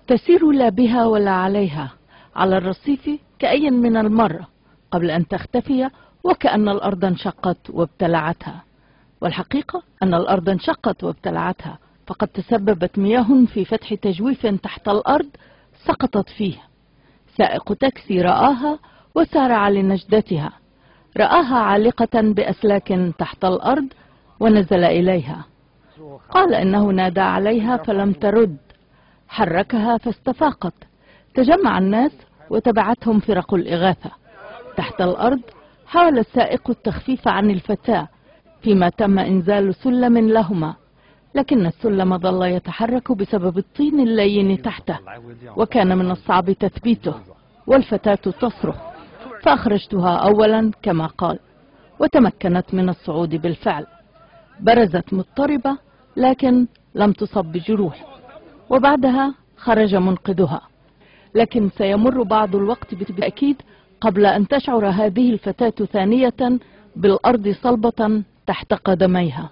تسير لا بها ولا عليها على الرصيف كأي من المرة قبل أن تختفي، وكأن الأرض انشقت وابتلعتها. والحقيقة أن الأرض انشقت وابتلعتها، فقد تسببت مياه في فتح تجويف تحت الأرض سقطت فيه. سائق تاكسي رآها وسارع لنجدتها، رآها عالقة بأسلاك تحت الأرض ونزل إليها. قال إنه نادى عليها فلم ترد، حركها فاستفاقت. تجمع الناس وتبعتهم فرق الإغاثة. تحت الأرض حاول السائق التخفيف عن الفتاة، فيما تم إنزال سلم لهما، لكن السلم ظل يتحرك بسبب الطين اللين تحته، وكان من الصعب تثبيته، والفتاة تصرخ، فأخرجتها أولا كما قال، وتمكنت من الصعود بالفعل. برزت مضطربة لكن لم تصب بجروح، وبعدها خرج منقذها. لكن سيمر بعض الوقت بالتأكيد قبل أن تشعر هذه الفتاة ثانية بالأرض صلبة تحت قدميها.